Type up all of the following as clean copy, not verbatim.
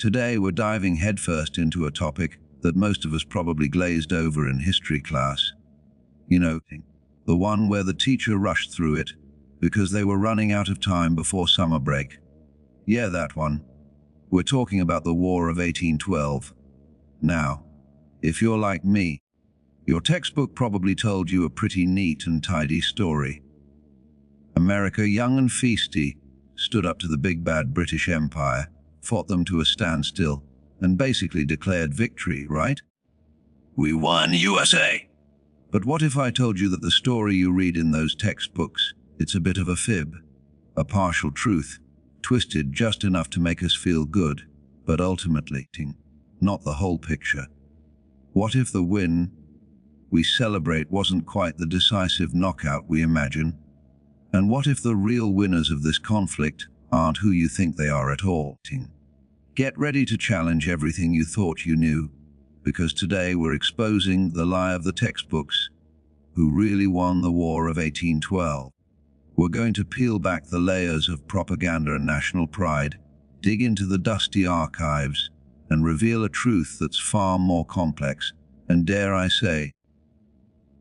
Today we're diving headfirst into a topic that most of us probably glazed over in history class. You know, the one where the teacher rushed through it because they were running out of time before summer break. Yeah, that one. We're talking about the War of 1812. Now, if you're like me, your textbook probably told you a pretty neat and tidy story. America, young and feisty, stood up to the big bad British Empire, fought them to a standstill, and basically declared victory, right? We won, USA! But what if I told you that the story you read in those textbooks, it's a bit of a fib, a partial truth, twisted just enough to make us feel good, but ultimately, not the whole picture? What if the win we celebrate wasn't quite the decisive knockout we imagine? And what if the real winners of this conflict aren't who you think they are at all? Get ready to challenge everything you thought you knew, because today we're exposing the lie of the textbooks. Who really won the War of 1812? We're going to peel back the layers of propaganda and national pride, dig into the dusty archives, and reveal a truth that's far more complex, and dare I say,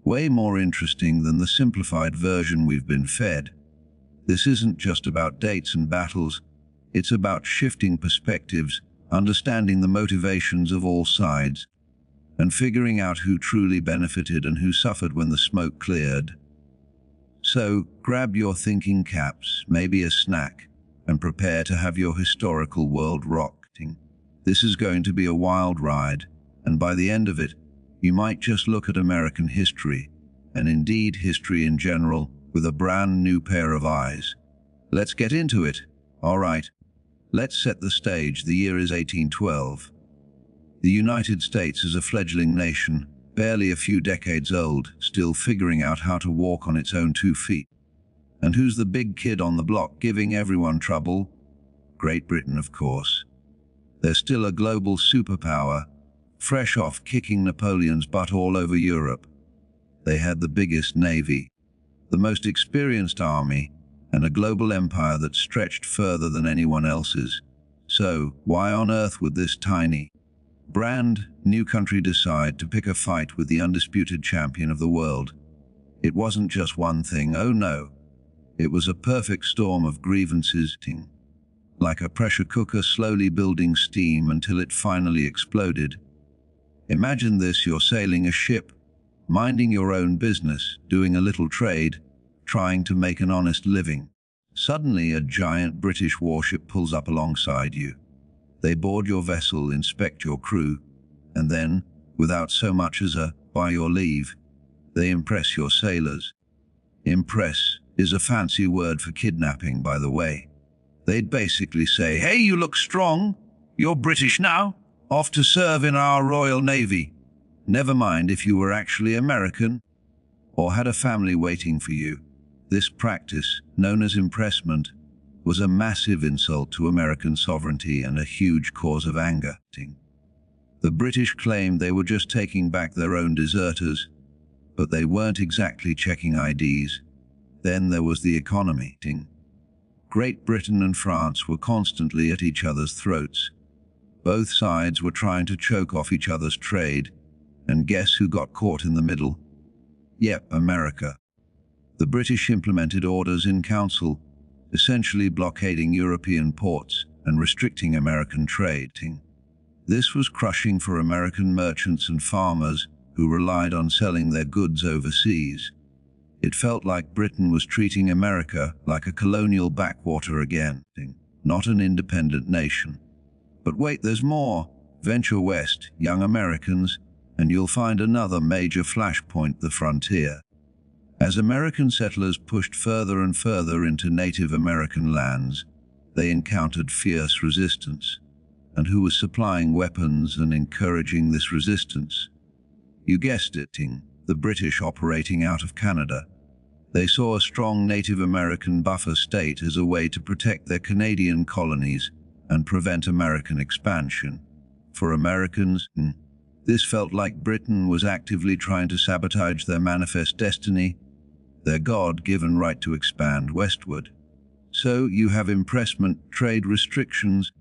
way more interesting than the simplified version we've been fed. This isn't just about dates and battles, it's about shifting perspectives, understanding the motivations of all sides, and figuring out who truly benefited and who suffered when the smoke cleared. So, grab your thinking caps, maybe a snack, and prepare to have your historical world rocked. This is going to be a wild ride, and by the end of it, you might just look at American history, and indeed history in general, with a brand new pair of eyes. Let's get into it. All right, let's set the stage. The year is 1812. The United States is a fledgling nation, barely a few decades old, still figuring out how to walk on its own 2 feet. And who's the big kid on the block giving everyone trouble? Great Britain, of course. They're still a global superpower, fresh off kicking Napoleon's butt all over Europe. They had the biggest navy, the most experienced army, and a global empire that stretched further than anyone else's. So, why on earth would this tiny, brand new country decide to pick a fight with the undisputed champion of the world? It wasn't just one thing, oh no. It was a perfect storm of grievances, like a pressure cooker slowly building steam until it finally exploded. Imagine this: you're sailing a ship, minding your own business, doing a little trade, trying to make an honest living. Suddenly, a giant British warship pulls up alongside you. They board your vessel, inspect your crew, and then, without so much as a "by your leave," they impress your sailors. Impress is a fancy word for kidnapping, by the way. They'd basically say, "Hey, you look strong. You're British now. Off to serve in our Royal Navy." Never mind if you were actually American or had a family waiting for you. This practice, known as impressment, was a massive insult to American sovereignty and a huge cause of anger. The British claimed they were just taking back their own deserters, but they weren't exactly checking IDs. Then there was the economy. Great Britain and France were constantly at each other's throats. Both sides were trying to choke off each other's trade, and guess who got caught in the middle? Yep, America. The British implemented orders in council, essentially blockading European ports and restricting American trade. This was crushing for American merchants and farmers who relied on selling their goods overseas. It felt like Britain was treating America like a colonial backwater again, not an independent nation. But wait, there's more. Venture west, young Americans, and you'll find another major flashpoint: the frontier. As American settlers pushed further and further into Native American lands, they encountered fierce resistance. And who was supplying weapons and encouraging this resistance? You guessed it, the British, operating out of Canada. They saw a strong Native American buffer state as a way to protect their Canadian colonies and prevent American expansion. For Americans, this felt like Britain was actively trying to sabotage their manifest destiny, their God-given right to expand westward. So you have impressment, trade restrictions,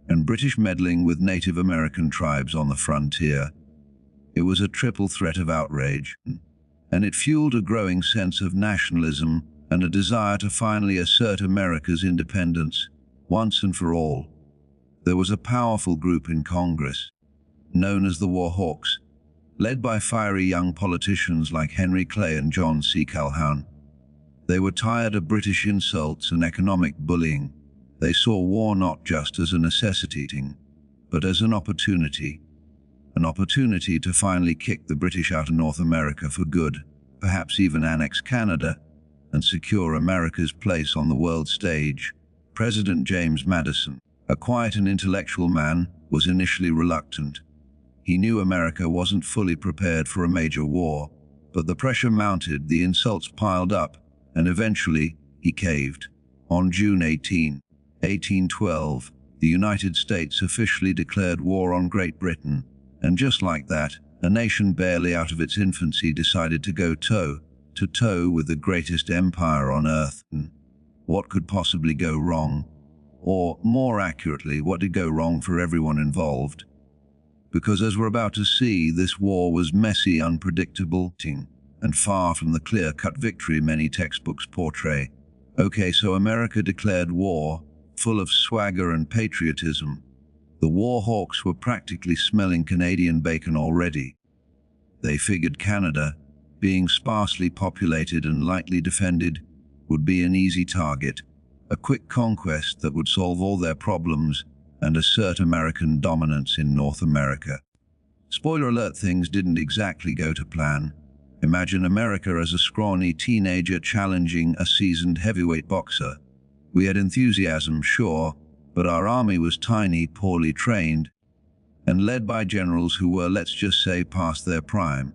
and British meddling with Native American tribes on the frontier. It was a triple threat of outrage, and it fueled a growing sense of nationalism and a desire to finally assert America's independence once and for all. There was a powerful group in Congress, known as the War Hawks, led by fiery young politicians like Henry Clay and John C. Calhoun. They were tired of British insults and economic bullying. They saw war not just as a necessity, but as an opportunity to finally kick the British out of North America for good, perhaps even annex Canada, and secure America's place on the world stage. President James Madison, a quiet and intellectual man, was initially reluctant. He knew America wasn't fully prepared for a major war, but the pressure mounted, the insults piled up, and eventually he caved. On June 18, 1812, the United States officially declared war on Great Britain, and just like that, a nation barely out of its infancy decided to go toe-to-toe with the greatest empire on earth. What could possibly go wrong? Or, more accurately, what did go wrong for everyone involved? Because as we're about to see, this war was messy, unpredictable, and far from the clear-cut victory many textbooks portray. Okay, so America declared war, full of swagger and patriotism. The War Hawks were practically smelling Canadian bacon already. They figured Canada, being sparsely populated and lightly defended, would be an easy target, a quick conquest that would solve all their problems and assert American dominance in North America. Spoiler alert, things didn't exactly go to plan. Imagine America as a scrawny teenager challenging a seasoned heavyweight boxer. We had enthusiasm, sure, but our army was tiny, poorly trained, and led by generals who were, let's just say, past their prime.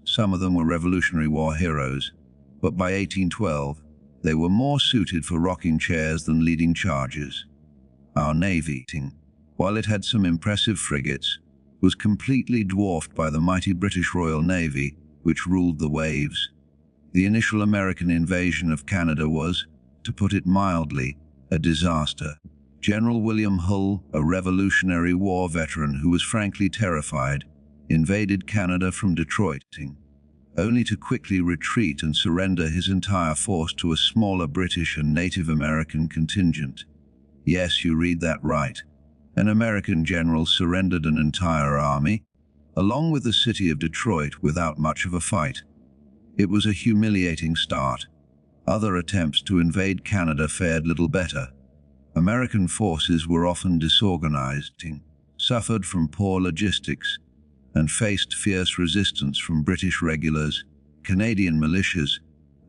Some of them were Revolutionary War heroes, but by 1812, they were more suited for rocking chairs than leading charges. Our navy, while it had some impressive frigates, was completely dwarfed by the mighty British Royal Navy, which ruled the waves. The initial American invasion of Canada was, to put it mildly, a disaster. General William Hull, a Revolutionary War veteran who was frankly terrified, invaded Canada from Detroit, only to quickly retreat and surrender his entire force to a smaller British and Native American contingent. Yes, you read that right. An American general surrendered an entire army, along with the city of Detroit, without much of a fight. It was a humiliating start. Other attempts to invade Canada fared little better. American forces were often disorganized, suffered from poor logistics, and faced fierce resistance from British regulars, Canadian militias,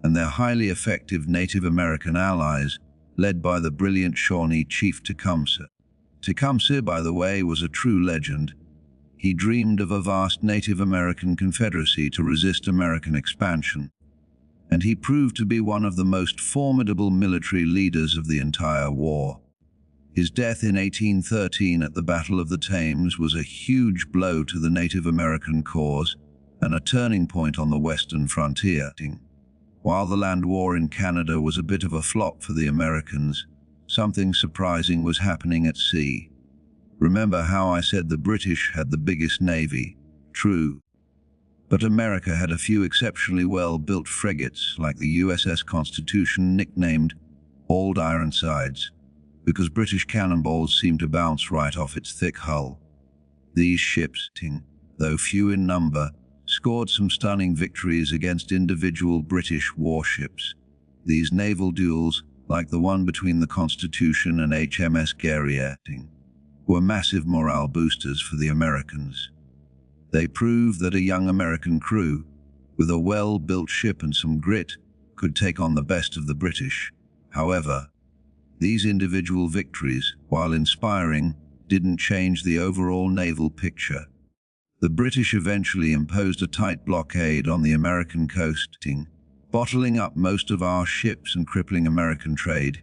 and their highly effective Native American allies, led by the brilliant Shawnee chief Tecumseh. Tecumseh, by the way, was a true legend. He dreamed of a vast Native American confederacy to resist American expansion, and he proved to be one of the most formidable military leaders of the entire war. His death in 1813 at the Battle of the Thames was a huge blow to the Native American cause and a turning point on the western frontier. While the land war in Canada was a bit of a flop for the Americans, something surprising was happening at sea. Remember how I said the British had the biggest navy? True. But America had a few exceptionally well-built frigates like the USS Constitution, nicknamed Old Ironsides, because British cannonballs seemed to bounce right off its thick hull. These ships, though few in number, scored some stunning victories against individual British warships. These naval duels, like the one between the Constitution and HMS Guerriere, were massive morale boosters for the Americans. They proved that a young American crew, with a well-built ship and some grit, could take on the best of the British. However, these individual victories, while inspiring, didn't change the overall naval picture. The British eventually imposed a tight blockade on the American coast, bottling up most of our ships and crippling American trade.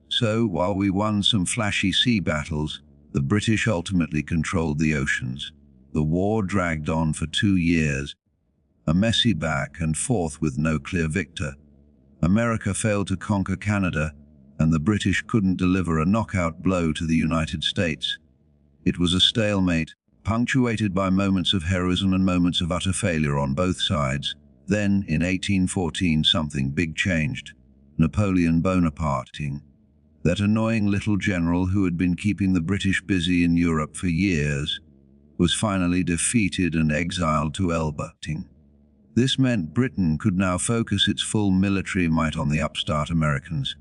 So, while we won some flashy sea battles, the British ultimately controlled the oceans. The war dragged on for 2 years, a messy back and forth with no clear victor. America failed to conquer Canada, and the British couldn't deliver a knockout blow to the United States. It was a stalemate, punctuated by moments of heroism and moments of utter failure on both sides. Then, in 1814, something big changed. Napoleon Bonaparte, that annoying little general who had been keeping the British busy in Europe for years, was finally defeated and exiled to Elba. This meant Britain could now focus its full military might on the upstart Americans.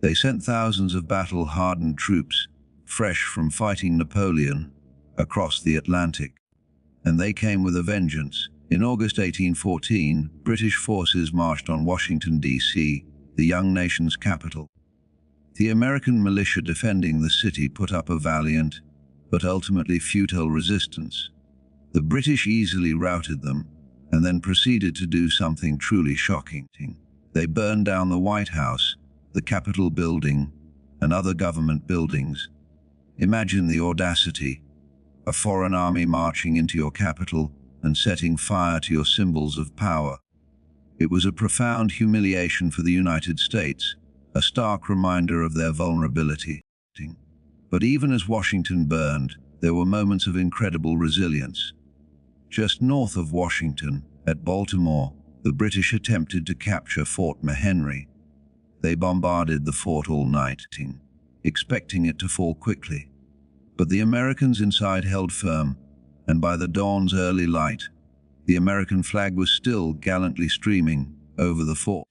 They sent thousands of battle-hardened troops, fresh from fighting Napoleon, across the Atlantic. And they came with a vengeance. In August 1814, British forces marched on Washington, D.C., the young nation's capital. The American militia defending the city put up a valiant, but ultimately futile resistance. The British easily routed them, and then proceeded to do something truly shocking. They burned down the White House, the Capitol building, and other government buildings. Imagine the audacity, a foreign army marching into your capital and setting fire to your symbols of power. It was a profound humiliation for the United States, a stark reminder of their vulnerability. But even as Washington burned, there were moments of incredible resilience. Just north of Washington, at Baltimore, the British attempted to capture Fort McHenry. They bombarded the fort all night, expecting it to fall quickly. But the Americans inside held firm, and by the dawn's early light, the American flag was still gallantly streaming over the fort.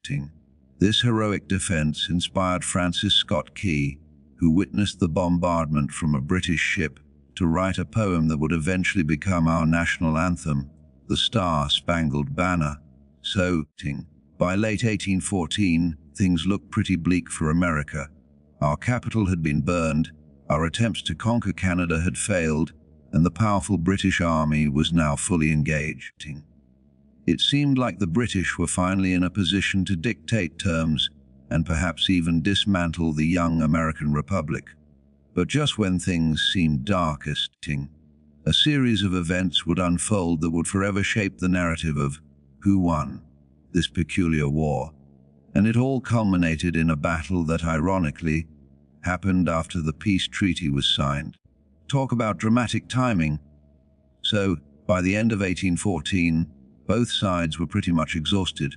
This heroic defense inspired Francis Scott Key, who witnessed the bombardment from a British ship, to write a poem that would eventually become our national anthem, The Star-Spangled Banner. So, by late 1814, things looked pretty bleak for America. Our capital had been burned, our attempts to conquer Canada had failed, and the powerful British Army was now fully engaged. It seemed like the British were finally in a position to dictate terms and perhaps even dismantle the young American Republic. But just when things seemed darkest, a series of events would unfold that would forever shape the narrative of who won this peculiar war. And it all culminated in a battle that, ironically, happened after the peace treaty was signed. Talk about dramatic timing. So, by the end of 1814, both sides were pretty much exhausted.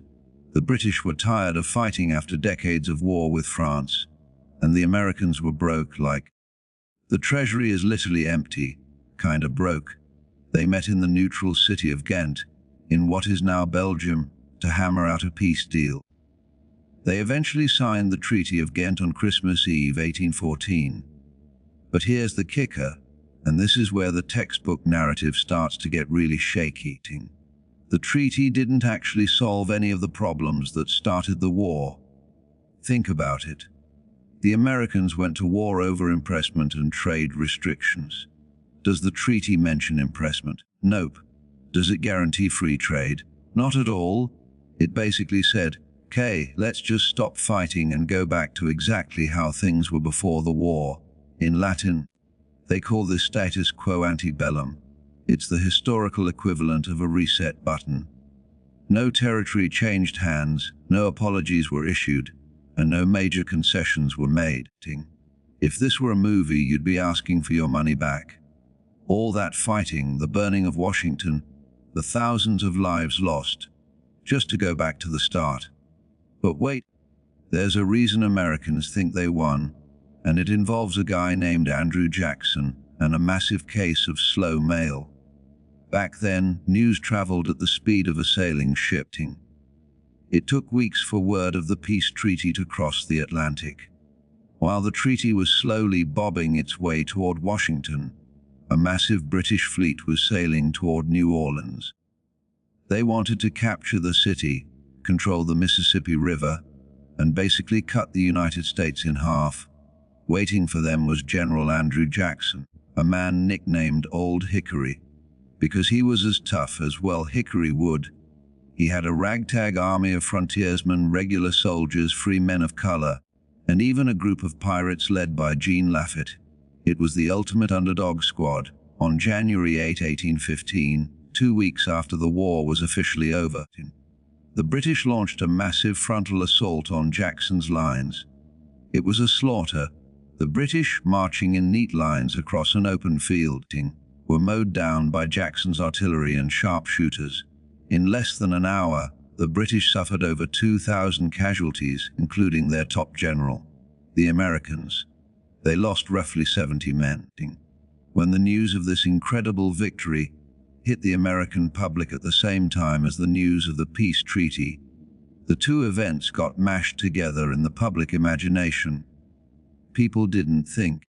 The British were tired of fighting after decades of war with France, and the Americans were broke like. The treasury is literally empty, kinda broke. They met in the neutral city of Ghent, in what is now Belgium, to hammer out a peace deal. They eventually signed the Treaty of Ghent on Christmas Eve 1814. But here's the kicker, and this is where the textbook narrative starts to get really shaky. The treaty didn't actually solve any of the problems that started the war. Think about it. The Americans went to war over impressment and trade restrictions. Does the treaty mention impressment? Nope. Does it guarantee free trade? Not at all. It basically said, "Okay, let's just stop fighting and go back to exactly how things were before the war." In Latin, they call this status quo ante bellum. It's the historical equivalent of a reset button. No territory changed hands, no apologies were issued, and no major concessions were made. If this were a movie, you'd be asking for your money back. All that fighting, the burning of Washington, the thousands of lives lost, just to go back to the start. But wait, there's a reason Americans think they won, and it involves a guy named Andrew Jackson and a massive case of slow mail. Back then, news traveled at the speed of a sailing ship. It took weeks for word of the peace treaty to cross the Atlantic. While the treaty was slowly bobbing its way toward Washington, a massive British fleet was sailing toward New Orleans. They wanted to capture the city, control the Mississippi River, and basically cut the United States in half. Waiting for them was General Andrew Jackson, a man nicknamed Old Hickory, because he was as tough as, well, Hickory wood. He had a ragtag army of frontiersmen, regular soldiers, free men of color, and even a group of pirates led by Jean Lafitte. It was the ultimate underdog squad. On January 8, 1815, 2 weeks after the war was officially over, the British launched a massive frontal assault on Jackson's lines. It was a slaughter. The British, marching in neat lines across an open field, were mowed down by Jackson's artillery and sharpshooters. In less than an hour, the British suffered over 2,000 casualties, including their top general. The Americans, they lost roughly 70 men. When the news of this incredible victory hit the American public at the same time as the news of the peace treaty, the two events got mashed together in the public imagination. People didn't think,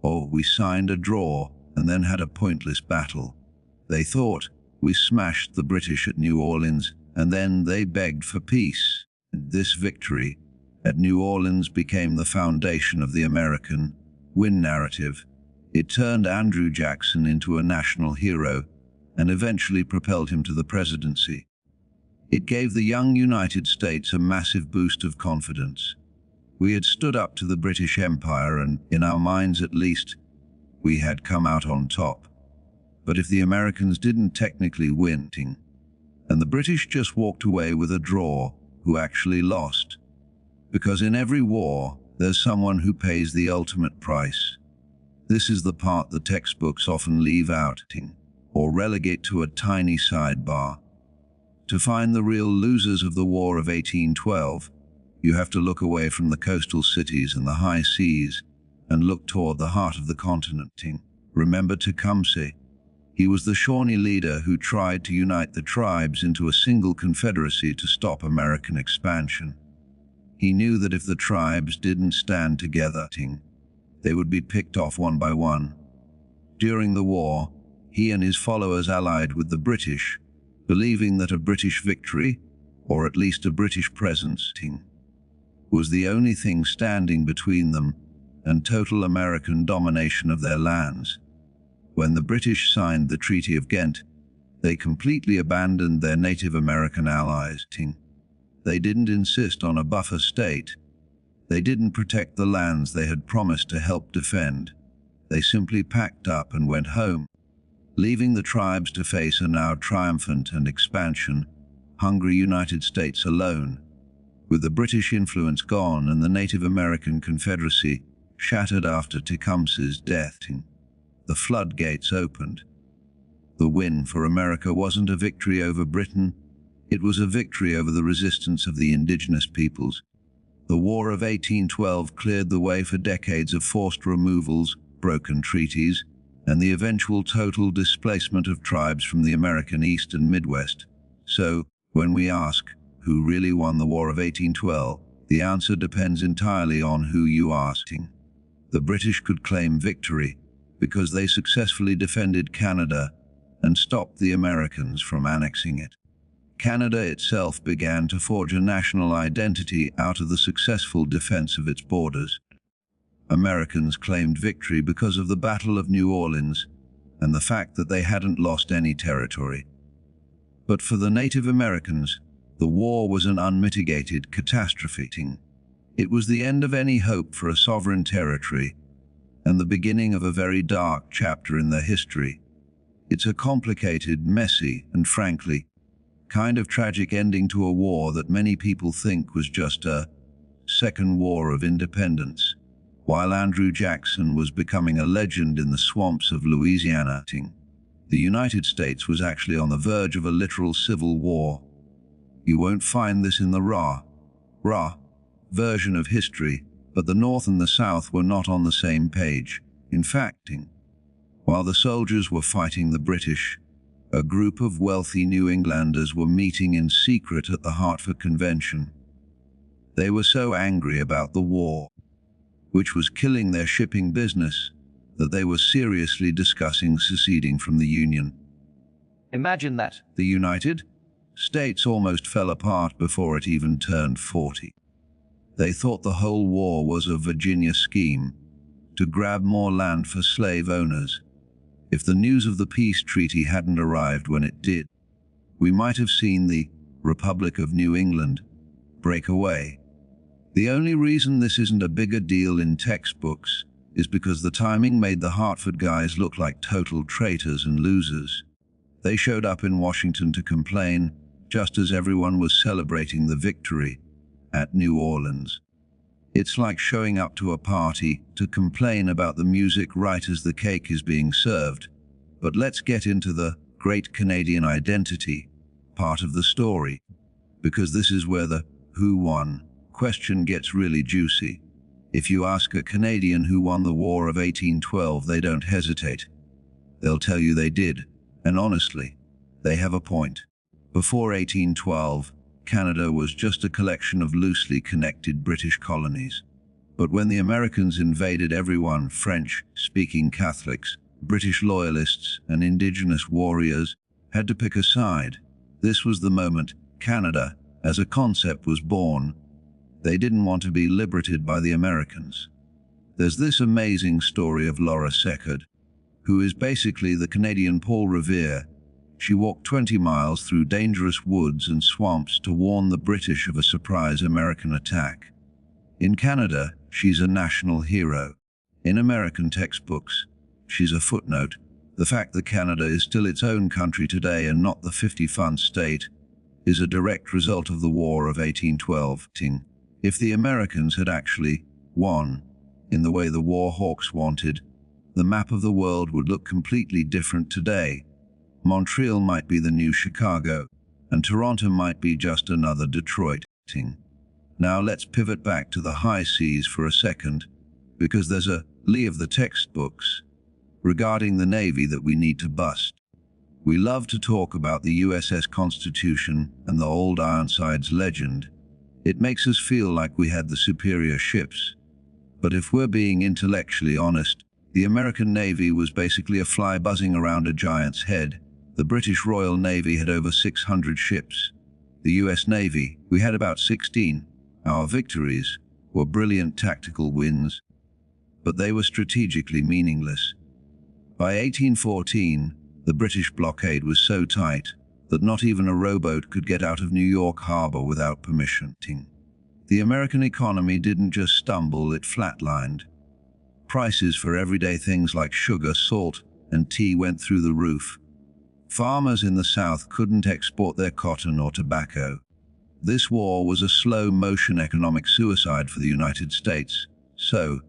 "Oh, we signed a draw and then had a pointless battle." They thought, "We smashed the British at New Orleans and then they begged for peace." This victory at New Orleans became the foundation of the American win narrative. It turned Andrew Jackson into a national hero and eventually propelled him to the presidency. It gave the young United States a massive boost of confidence. We had stood up to the British Empire and, in our minds at least, we had come out on top. But if the Americans didn't technically win, and the British just walked away with a draw, who actually lost? Because in every war, there's someone who pays the ultimate price. This is the part that textbooks often leave out, or relegate to a tiny sidebar. To find the real losers of the War of 1812, you have to look away from the coastal cities and the high seas and look toward the heart of the continent. Remember Tecumseh? He was the Shawnee leader who tried to unite the tribes into a single confederacy to stop American expansion. He knew that if the tribes didn't stand together, they would be picked off one by one. During the war, he and his followers allied with the British, believing that a British victory, or at least a British presence, was the only thing standing between them and total American domination of their lands. When the British signed the Treaty of Ghent, they completely abandoned their Native American allies. They didn't insist on a buffer state. They didn't protect the lands they had promised to help defend. They simply packed up and went home, leaving the tribes to face a now triumphant and expansion-hungry United States alone. With the British influence gone and the Native American Confederacy shattered after Tecumseh's death, the floodgates opened. The win for America wasn't a victory over Britain, it was a victory over the resistance of the indigenous peoples. The War of 1812 cleared the way for decades of forced removals, broken treaties, and the eventual total displacement of tribes from the American East and Midwest. So, when we ask, who really won the War of 1812, the answer depends entirely on who you ask. The British could claim victory because they successfully defended Canada and stopped the Americans from annexing it. Canada itself began to forge a national identity out of the successful defense of its borders. Americans claimed victory because of the Battle of New Orleans and the fact that they hadn't lost any territory. But for the Native Americans, the war was an unmitigated catastrophe. It was the end of any hope for a sovereign territory and the beginning of a very dark chapter in their history. It's a complicated, messy, and frankly, kind of tragic ending to a war that many people think was just a second war of independence. While Andrew Jackson was becoming a legend in the swamps of Louisiana, the United States was actually on the verge of a literal civil war. You won't find this in the rah version of history, but the North and the South were not on the same page. In fact, while the soldiers were fighting the British, a group of wealthy New Englanders were meeting in secret at the Hartford Convention. They were so angry about the war, which was killing their shipping business, that they were seriously discussing seceding from the Union. Imagine that. The United States almost fell apart before it even turned 40. They thought the whole war was a Virginia scheme to grab more land for slave owners. If the news of the peace treaty hadn't arrived when it did, we might have seen the Republic of New England break away. The only reason this isn't a bigger deal in textbooks is because the timing made the Hartford guys look like total traitors and losers. They showed up in Washington to complain, just as everyone was celebrating the victory at New Orleans. It's like showing up to a party to complain about the music right as the cake is being served. But let's get into the great Canadian identity part of the story, because this is where the who won question gets really juicy. If you ask a Canadian who won the War of 1812, they don't hesitate. They'll tell you they did, and honestly, they have a point. Before 1812, Canada was just a collection of loosely connected British colonies. But when the Americans invaded, everyone, French-speaking Catholics, British loyalists, and Indigenous warriors, had to pick a side. This was the moment Canada, as a concept, was born. They didn't want to be liberated by the Americans. There's this amazing story of Laura Secord, who is basically the Canadian Paul Revere. She walked 20 miles through dangerous woods and swamps to warn the British of a surprise American attack. In Canada, she's a national hero. In American textbooks, she's a footnote. The fact that Canada is still its own country today and not the 50-fun state is a direct result of the War of 1812. If the Americans had actually won in the way the war hawks wanted, the map of the world would look completely different today. Montreal might be the new Chicago, and Toronto might be just another Detroit. Now let's pivot back to the high seas for a second, because there's a lee of the textbooks regarding the Navy that we need to bust. We love to talk about the USS Constitution and the old Ironsides legend. It makes us feel like we had the superior ships. But if we're being intellectually honest, the American Navy was basically a fly buzzing around a giant's head. The British Royal Navy had over 600 ships. The US Navy, we had about 16. Our victories were brilliant tactical wins, but they were strategically meaningless. By 1814, the British blockade was so tight that not even a rowboat could get out of New York Harbor without permission. The American economy didn't just stumble, it flatlined. Prices for everyday things like sugar, salt, and tea went through the roof. Farmers in the South couldn't export their cotton or tobacco. This war was a slow-motion economic suicide for the United States. So,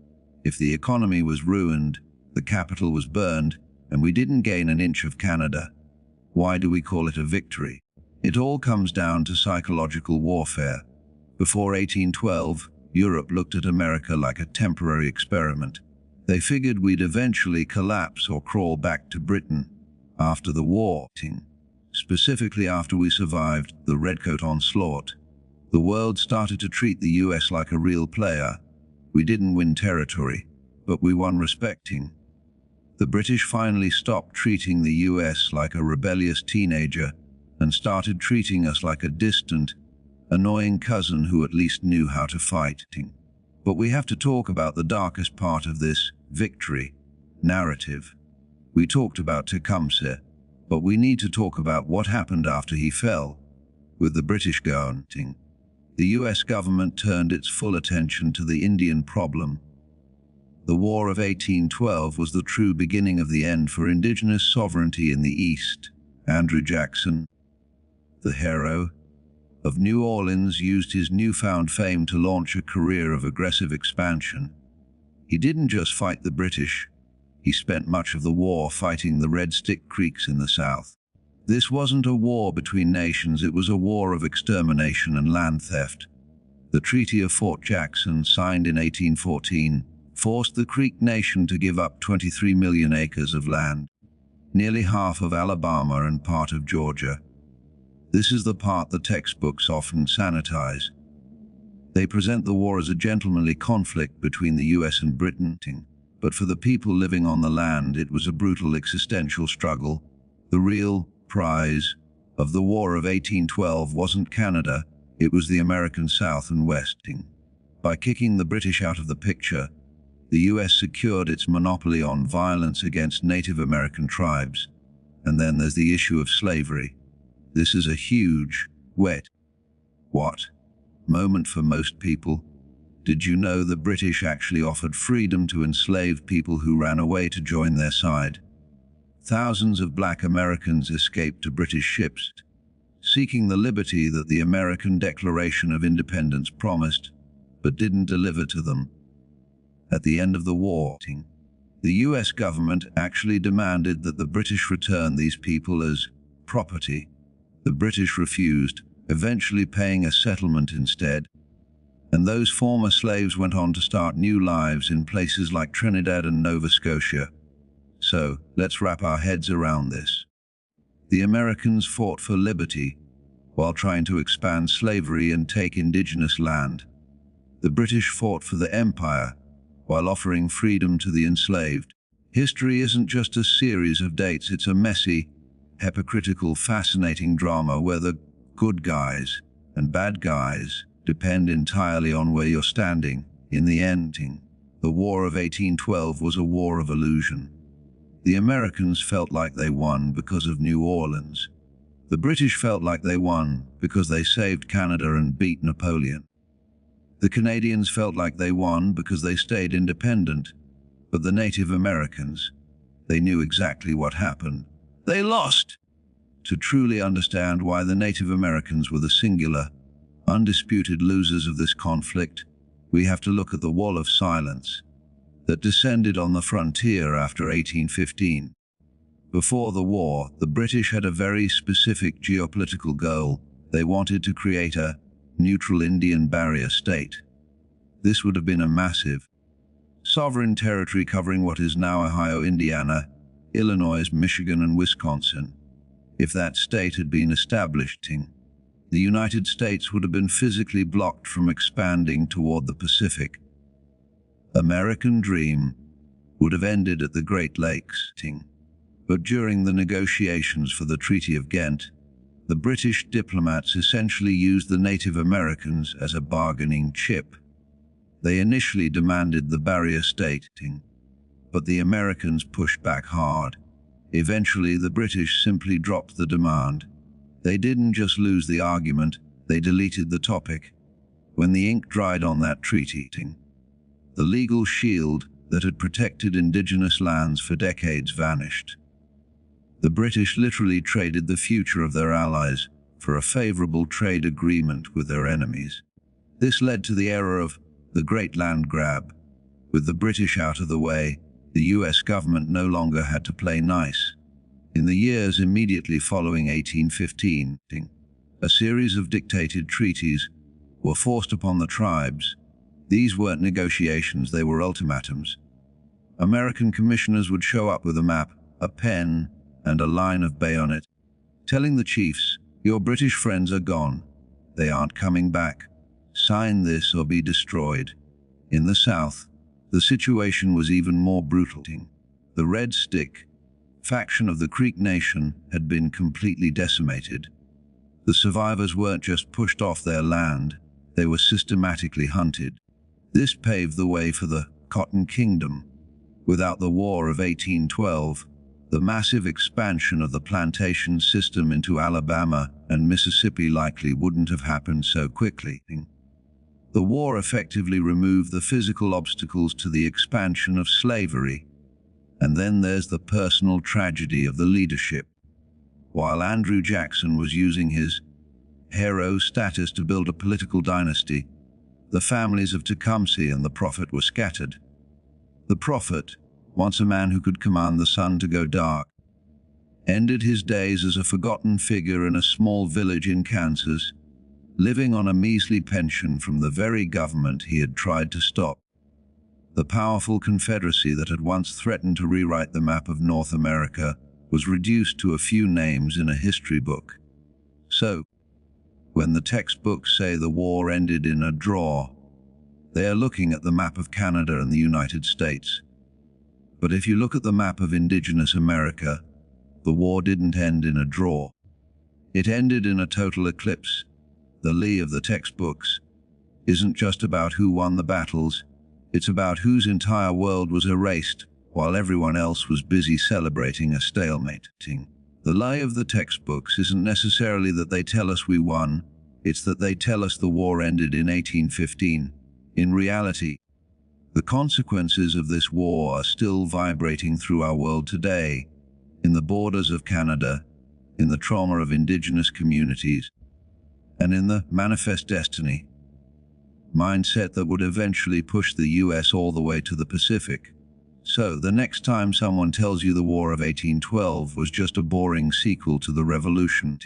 if the economy was ruined, the capital was burned, and we didn't gain an inch of Canada, why do we call it a victory? It all comes down to psychological warfare. Before 1812, Europe looked at America like a temporary experiment. They figured we'd eventually collapse or crawl back to Britain after the war, specifically after we survived the Redcoat onslaught. The world started to treat the US like a real player. We didn't win territory, but we won respect. The British finally stopped treating the US like a rebellious teenager and started treating us like a distant, annoying cousin who at least knew how to fight. But we have to talk about the darkest part of this victory narrative. We talked about Tecumseh, but we need to talk about what happened after he fell. With the British gone, the US government turned its full attention to the Indian problem. The War of 1812 was the true beginning of the end for Indigenous sovereignty in the East. Andrew Jackson, the hero of New Orleans, used his newfound fame to launch a career of aggressive expansion. He didn't just fight the British. He spent much of the war fighting the Red Stick Creeks in the South. This wasn't a war between nations, it was a war of extermination and land theft. The Treaty of Fort Jackson, signed in 1814, forced the Creek Nation to give up 23 million acres of land, nearly half of Alabama and part of Georgia. This is the part the textbooks often sanitize. They present the war as a gentlemanly conflict between the US and Britain, but for the people living on the land, it was a brutal existential struggle. The real prize of the War of 1812 wasn't Canada, it was the American South and West. By kicking the British out of the picture, the US secured its monopoly on violence against Native American tribes. And then there's the issue of slavery. This is a huge, what moment for most people. Did you know the British actually offered freedom to enslaved people who ran away to join their side? Thousands of black Americans escaped to British ships, seeking the liberty that the American Declaration of Independence promised. but didn't deliver to them. At the end of the war, the US government actually demanded that the British return these people as property. The British refused, eventually paying a settlement instead, and those former slaves went on to start new lives in places like Trinidad and Nova Scotia. So, let's wrap our heads around this. The Americans fought for liberty while trying to expand slavery and take indigenous land. The British fought for the empire while offering freedom to the enslaved. History isn't just a series of dates, it's a messy, hypocritical, fascinating drama where the good guys and bad guys depend entirely on where you're standing. In the end, the War of 1812 was a war of illusion. The Americans felt like they won because of New Orleans. The British felt like they won because they saved Canada and beat Napoleon. The Canadians felt like they won because they stayed independent. But the Native Americans, they knew exactly what happened. They lost! To truly understand why the Native Americans were the singular, undisputed losers of this conflict, we have to look at the wall of silence that descended on the frontier after 1815. Before the war, the British had a very specific geopolitical goal. They wanted to create a neutral Indian barrier state. This would have been a massive, sovereign territory covering what is now Ohio, Indiana, Illinois, Michigan, and Wisconsin. If that state had been established, the United States would have been physically blocked from expanding toward the Pacific. American dream would have ended at the Great Lakes. But during the negotiations for the Treaty of Ghent, the British diplomats essentially used the Native Americans as a bargaining chip. They initially demanded the barrier state, but the Americans pushed back hard. Eventually, the British simply dropped the demand. They didn't just lose the argument, they deleted the topic. When the ink dried on that treaty, the legal shield that had protected indigenous lands for decades vanished. The British literally traded the future of their allies for a favorable trade agreement with their enemies. This led to the era of the Great Land Grab. With the British out of the way, the US government no longer had to play nice. In the years immediately following 1815, a series of dictated treaties were forced upon the tribes. These weren't negotiations, they were ultimatums. American commissioners would show up with a map, a pen, and a line of bayonet, telling the chiefs, "Your British friends are gone. They aren't coming back. Sign this or be destroyed." In the South, the situation was even more brutal. The Red Stick faction of the Creek Nation had been completely decimated. The survivors weren't just pushed off their land, they were systematically hunted. This paved the way for the Cotton Kingdom. Without the War of 1812, the massive expansion of the plantation system into Alabama and Mississippi likely wouldn't have happened so quickly. The war effectively removed the physical obstacles to the expansion of slavery. And then there's the personal tragedy of the leadership. While Andrew Jackson was using his hero status to build a political dynasty, the families of Tecumseh and the Prophet were scattered. The Prophet, once a man who could command the sun to go dark, ended his days as a forgotten figure in a small village in Kansas, living on a measly pension from the very government he had tried to stop. The powerful Confederacy that had once threatened to rewrite the map of North America was reduced to a few names in a history book. So, when the textbooks say the war ended in a draw, they are looking at the map of Canada and the United States. But if you look at the map of Indigenous America, the war didn't end in a draw. It ended in a total eclipse. The Lee of the textbooks isn't just about who won the battles, it's about whose entire world was erased while everyone else was busy celebrating a stalemate. The lie of the textbooks isn't necessarily that they tell us we won, it's that they tell us the war ended in 1815. In reality, the consequences of this war are still vibrating through our world today, in the borders of Canada, in the trauma of Indigenous communities, and in the manifest destiny mindset that would eventually push the US all the way to the Pacific. So, the next time someone tells you the War of 1812 was just a boring sequel to the Revolution,